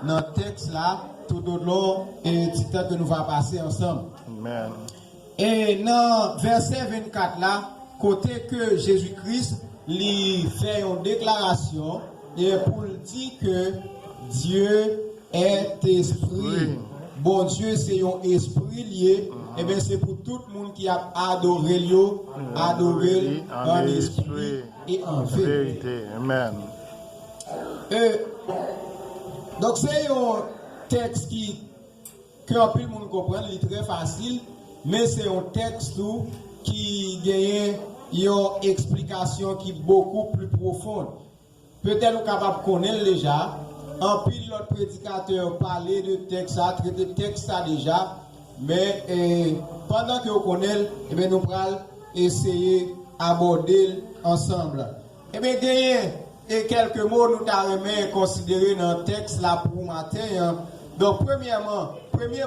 dans le texte là, tout au long et petit temps que nous va passer ensemble. Amen. Et dans verset 24 là, côté que Jésus-Christ lui fait une déclaration et pour dire que Dieu est esprit. Bon Dieu c'est un esprit lié. Et bien c'est pour tout le monde qui a adoré lui, adoré en esprit et en vérité. Amen. Donc c'est un texte que un peu le monde comprend, il est très facile, mais c'est un texte qui gagne une explication qui est beaucoup plus profonde. Peut-être vous êtes capable de connaître déjà. En pile l'autre prédicateur parlait de texte, a traité de texte déjà, mais pendant que vous connaissez, nous allons essayer d'aborder ensemble. Et bien, et quelques mots nous avons considérés dans le texte là pour matin. Donc, premier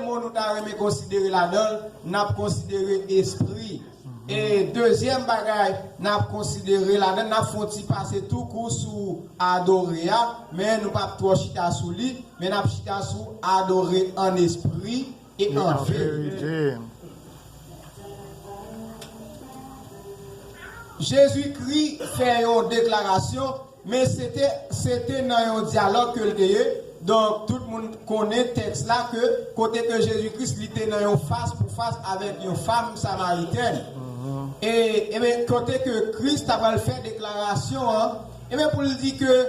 mot nous avons considéré là-dedans, nous avons considéré esprit. Et deuxième bagage, nous avons considéré là-dedans, nous avons passer tout court sous adorer, mais nous pas trop chita sous lui, mais nous avons chita sous adorer en esprit et en vérité. Jésus-Christ fait une déclaration, mais c'était dans un dialogue que le dé. Donc tout le monde connaît le texte là que côté que Jésus-Christ était dans un face pour face avec une femme samaritaine. Et bien côté que Christ a fait déclaration, et bien pour lui dire que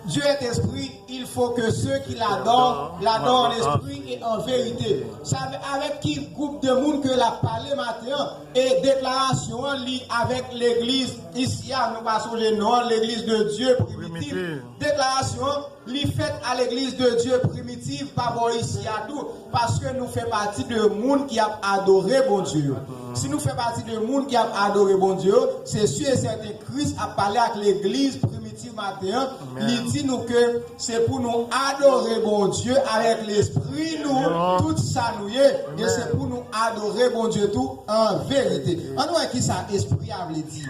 Dieu est esprit, il faut que ceux qui l'adorent en esprit et en vérité. Ça avec qui groupe de monde que la parlé matin et déclaration liée avec l'église ici, nous passons les noms, l'église de Dieu primitive. Déclaration liée faite à l'église de Dieu primitive, pas pour ici à tout, parce que nous faisons partie de monde qui a adoré bon Dieu. Si nous faisons partie de monde qui a adoré bon Dieu, c'est sûr et certain Christ a parlé avec l'église primitive matin. Il dit nous que c'est pour nous adorer bon Dieu avec l'esprit nous, tout ça nous est, et c'est pour nous adorer bon Dieu tout en vérité. On voit qui ça esprit a voulu dire.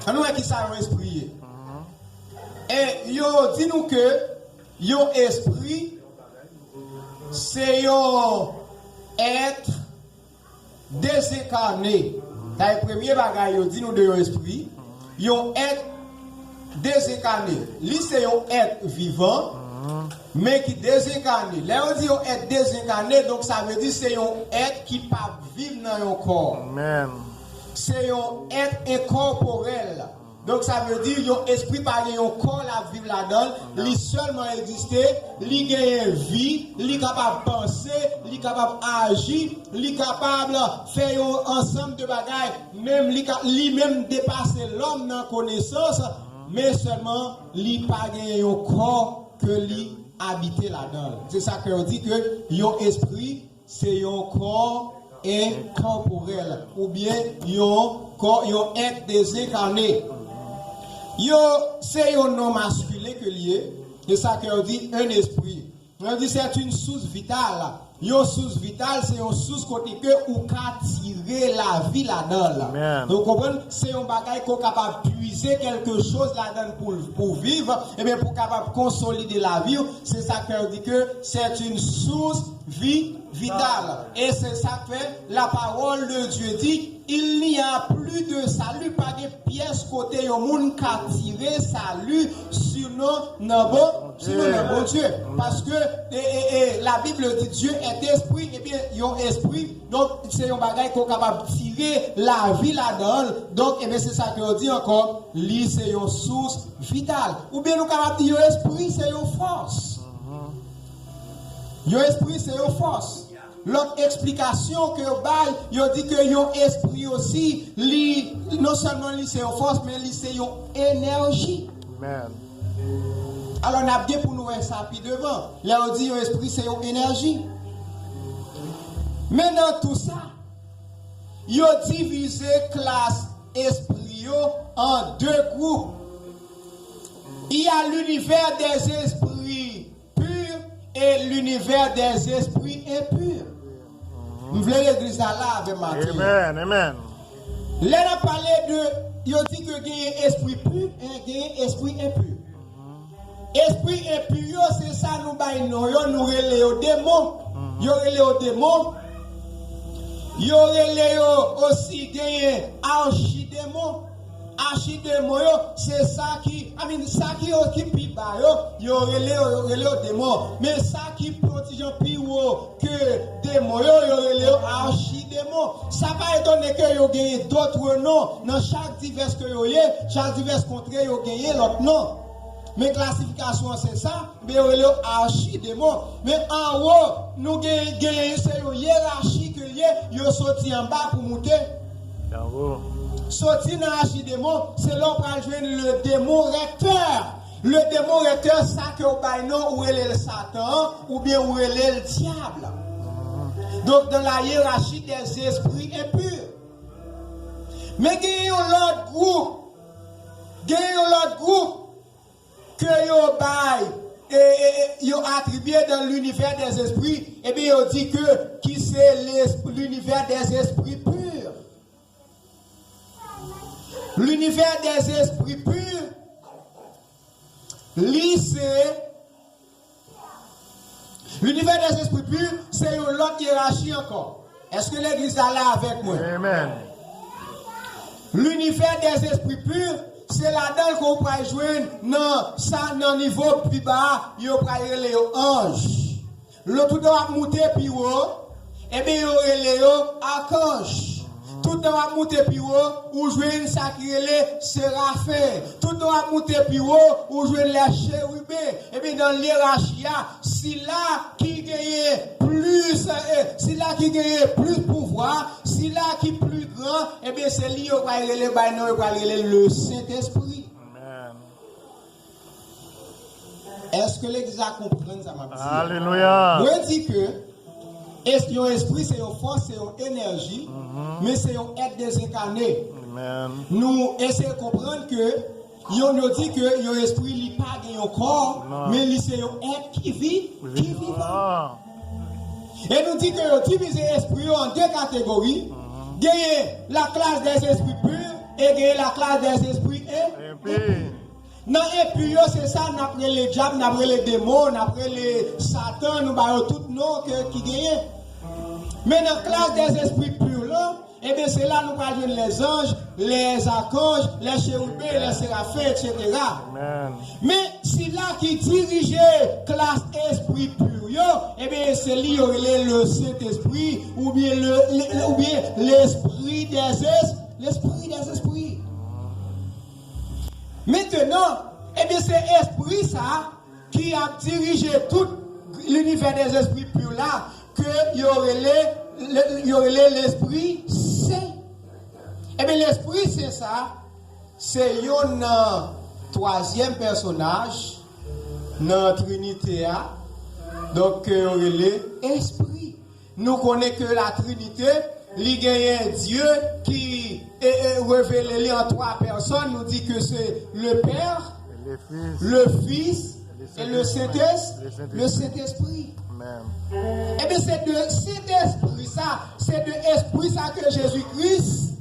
On voit qui ça esprit. Et yo dit nous que yo esprit c'est yo être désincarné. Dans le premier bagage yo dit nous de yo esprit, yo être désincarné. Lui c'est un être vivant, mais qui désincarné. Là on dit un être désincarné, donc ça veut dire c'est un être qui pas vivre dans un corps. Amen. C'est un être incorporel. Donc ça veut dire un esprit pas un corps la vivre là-dedans, lui seulement exister, lui gagne vie, lui capable penser, lui capable agir, lui capable faire un ensemble de bagages, même lui même dépasser l'homme dans connaissance. Mais seulement, lui pas gagner un corps que lui habiter là-dedans. C'est ça qu'on dit que yon esprit, c'est un corps incorporel. Ou bien yon corps, yon être désincarné. C'est un nom masculin que lié. C'est ça qu'on dit un esprit. On dit c'est une source vitale. Une source vitale, c'est une source côté que ou ka tirer la vie là-dedans. Donc, vous comprenez, c'est un bagage qu'on est capable de puiser quelque chose là-dedans pour vivre, et bien pour capable consolider la vie. C'est ça qu'on dit que c'est une source vitale. Et c'est ça que la parole de Dieu dit. Il n'y a plus de salut, pas de pièce côté au monde qui a tiré salut sur bon Dieu. Parce que la Bible dit Dieu est esprit, et bien il y a un esprit, donc c'est un bagage qu'on est capable de tirer la vie là-dedans. Donc, et bien c'est ça qu'on dit encore, lui c'est une source vitale. Ou bien nous capable de dire esprit c'est une force. Esprit c'est une force. L'autre explication que il dit que yon esprit aussi, non seulement c'est une force, mais c'est une énergie. Amen. Alors on a bien pour nous un sapi devant. Là on dit yon esprit c'est une énergie. Mais dans tout ça, il a divisé classe esprit en deux groupes. Il y a l'univers des esprits purs et l'univers des esprits impurs. Nous voulons l'église là avec Matthieu. Amen, amen. Là, on a parlé de, il dit que il y a esprit pur et il y a esprit impur. Esprit impur, c'est ça nous baillons, nous relais aux démons. Yo relais aux démons. Yo relais aussi gagné archidémon. Archidémon, c'est ça qui, ça qui pi bas yo relais aux démons. Mais ça qui protège plus haut que démon, yo relais archidémon. Ça va étonner que yo gagné d'autres noms dans chaque divers que yo y, chaque divers contrée yo gagné l'autre nom. Mais classification c'est ça, mais yo relais archidémon. Mais en haut, nous gagnons c'est une hiérarchie que yo sorti en bas pour monter. Bravo. Sorti dans l'archidémon, c'est là qu'on va joindre le démon recteur. Le démon recteur, ça que au baïnon où est le Satan ou bien où est le diable. Donc dans la hiérarchie des esprits impurs. Mais il y a l'autre groupe que yo bail et yo attribué dans l'univers des esprits, et bien yo dit que qui c'est l'univers des esprits purs. L'univers des esprits purs, l'univers des esprits purs, c'est une autre hiérarchie encore. Est-ce que l'église est là avec moi? Amen. L'univers des esprits purs, c'est là-dedans qu'on peut jouer dans niveau plus bas, il peut aller aux anges. L'autre doit monter plus haut, et bien il aller aux archanges. Tout doit monter plus haut, ou jouer une sacrée séraphins. Tout doit monter plus haut, ou jouer les chérubins. Et bien dans l'hierarchie, si là qui gagne plus pouvoir, si là qui est plus grand, et bien c'est lui qui va aller le Saint-Esprit. Est-ce que l'église a compris ça, ma petite? Alléluia. Moi, je dis que l'esprit, c'est une force, c'est une énergie, mais c'est une être désincarné. Nous essayons de comprendre que nous dit que l'esprit n'est pas un corps, mais c'est un être qui vit, qui vit. Et nous dit que nous divisons l'esprit en deux catégories. Gagner la classe des esprits purs et gagner la classe des esprits impurs. Dans impur, c'est ça, après les diables, après les démons, après les satans, nous avons tout nom qui gagnent. Mais dans la classe des esprits purs, là, eh bien c'est là nous allons les anges, les archanges, les chérubins, les séraphins, etc. Amen. Mais si là qui dirige classe esprit pur, eh bien c'est lui le Saint-Esprit ou bien l'esprit des esprits. Maintenant, eh bien c'est l'esprit ça qui a dirigé tout l'univers des esprits purs là, que y aurait l'esprit saint. Eh bien l'esprit c'est ça, c'est un troisième personnage dans la Trinité. Donc y aurait l'esprit. Nous connaissons que la Trinité, il y a un Dieu qui est révélé en trois personnes. Nous dit que c'est le Père, le Fils et le Saint-Esprit. Et bien c'est de cet esprit ça, c'est de l'esprit ça que Jésus-Christ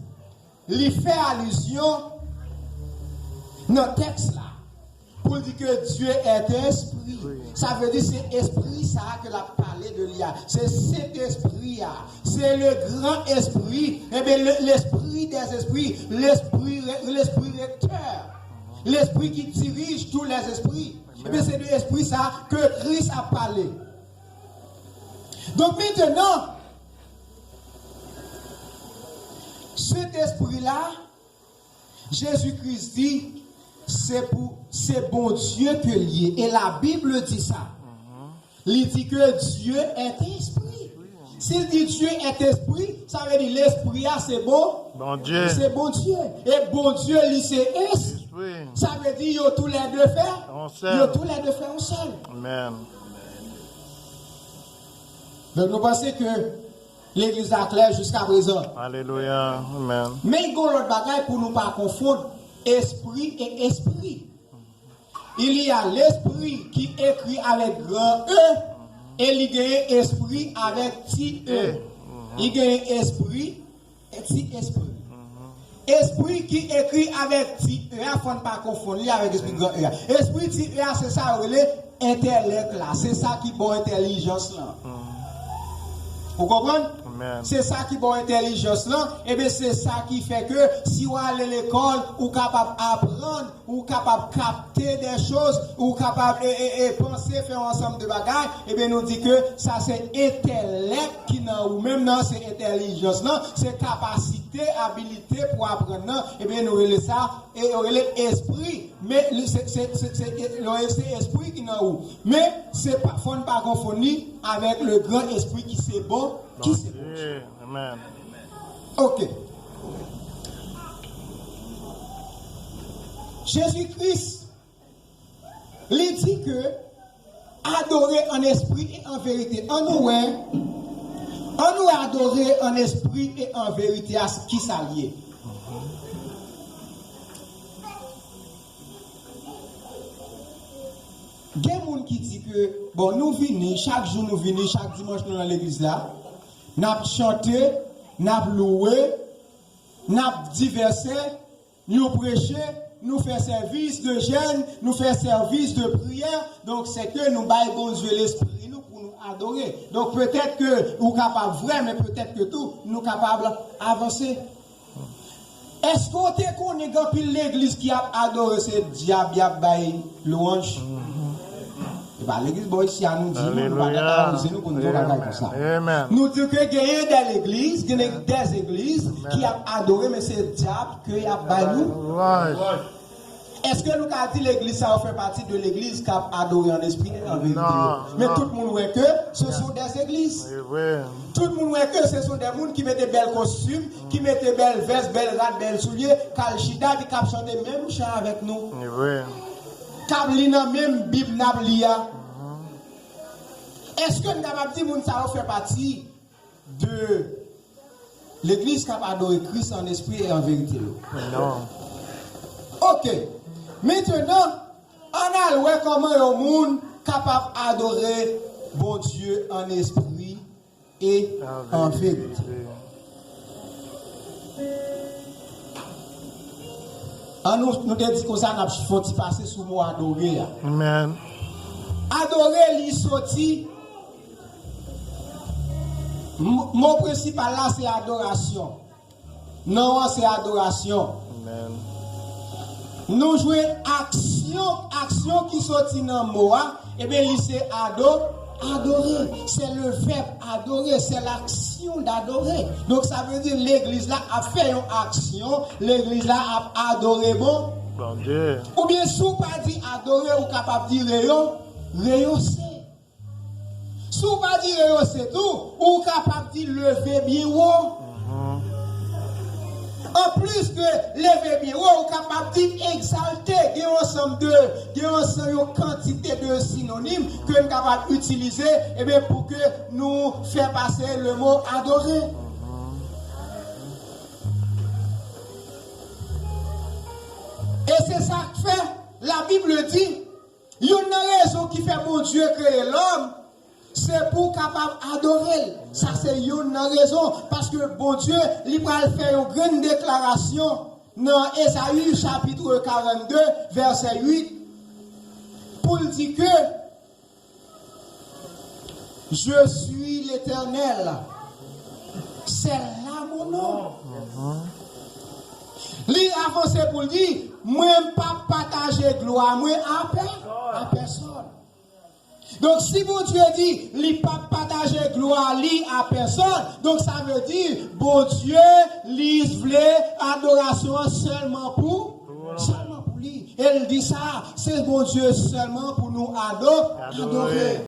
lui fait allusion dans le texte là. Pour dire que Dieu est esprit. Ça veut dire c'est esprit ça que l'a parlé de l'IA. C'est cet esprit là. C'est le grand esprit. Et bien l'esprit des esprits, l'esprit recteur. L'esprit qui dirige tous les esprits. Et bien c'est de l'esprit ça que Christ a parlé. Donc maintenant, cet esprit-là, Jésus-Christ dit, c'est bon Dieu que lié. Et la Bible dit ça. Il dit que Dieu est esprit. S'il dit Dieu est esprit, ça veut dire l'esprit c'est bon. Bon Dieu. C'est bon Dieu. Et bon Dieu, c'est esprit. Ça veut dire il y a tous les deux frères. Il y a tous les deux frères ensemble. Amen. Donc nous pensons que l'église est claire jusqu'à présent. Alléluia. Amen. Mais il y a l'autre bagaille pour ne pas confondre esprit et esprit. Il y a l'esprit qui écrit avec grand E et il y a esprit avec petit E. Il y a esprit et petit esprit. Esprit qui écrit avec petit E, faut ne pas confondre avec esprit grand E. Esprit petit E, c'est ça, intellect là. C'est ça qui bon intelligence là. Vous comprenez? C'est ça qui bon intelligence là. Et bien c'est ça qui fait que si vous allez à l'école, vous êtes capable d'apprendre, vous êtes capable de capter des choses, vous êtes capable de penser, faire un ensemble de bagages. Et bien nous dit que ça c'est intellect qui n'a ou même non c'est intelligence là, c'est capacité, habilité pour apprendre. Et bien nous relève ça et on relève esprit. Mais c'est esprit qui n'a ou. Mais c'est pas faut ne pas confondre avec le grand esprit qui c'est bon. Qui c'est bon? Amen. Ok. Jésus-Christ, il dit que adorer en esprit et en vérité. On nous adorer en esprit et en vérité à ce qui s'allie. Il y a des gens qui disent que bon, nous venons, chaque jour nous venons, chaque dimanche nous dans l'église là. Nous chanté, nous loué, nous diversé, nous prêché, nous faisons service de jeûne, nous faisons service de prière. Donc c'est que nous baillons bon Dieu l'esprit nous pour nous adorer. Donc peut-être que nous sommes capables vrai, mais peut-être que tout nous sommes capables d'avancer. Est-ce qu'on te connaît quand l'église qui a adoré ce diable qui a baillé louange? L'église boy si nous dit nous pas nous pour nous comme ça. Nous disons que il y a des églises qui a adoré mais c'est le diable qui a baillé nous. Est-ce que nous avons dit l'église ça fait partie de l'église qui a adoré en esprit et en vérité? Mais tout le monde voit que ce sont des églises. Tout le monde voit que ce sont des gens qui mettent des belles costumes, qui mettent des belles vestes, belles rates, belles souliers, kalchida, qui cap chanter même chant avec nous. Kablina même Bible Nablia. Est-ce que nous avons dit que ça fait partie de l'église qui a adoré Christ en esprit et en vérité? Non. Ok. Maintenant, on a vu comment le monde est capable d'adorer bon Dieu en esprit et en vérité. Nous avons dit que ça n'a pas passé sous le mot adorer. Amen. Adorer, il sorti. Mon principal là, c'est adoration. Non, c'est adoration. Amen. Nous jouons action qui sortit dans le mot, et bien, c'est adorer. C'est le verbe adorer, c'est l'action d'adorer. Donc, ça veut dire l'église là a fait une action, l'église là a adoré bon Dieu. Ou bien, si vous pas dit adorer, ou capable de dire rehausser. Si vous pas dire rehausser tout, ou capable de lever bien haut. En plus que lever bien haut, ou capable d'exalter, il y a une quantité de synonymes que nous sommes capables d'utiliser pour que nous fassions passer le mot adorer. Et c'est ça que fait, la Bible dit, il y a une raison qui fait mon Dieu créer l'homme, c'est pour capable adorer. Ça c'est une raison, parce que bon Dieu, il va faire une grande déclaration dans Ésaïe chapitre 42, verset 8, pour dire que je suis l'Éternel. C'est là mon nom. Lui avancé pour dire, moi pas partager gloire moi à personne. Donc si bon Dieu dit, lui pas partager gloire lui à personne, donc ça veut dire bon Dieu lui voulait adoration seulement pour lui. Elle dit ça, c'est bon Dieu seulement pour nous adorer.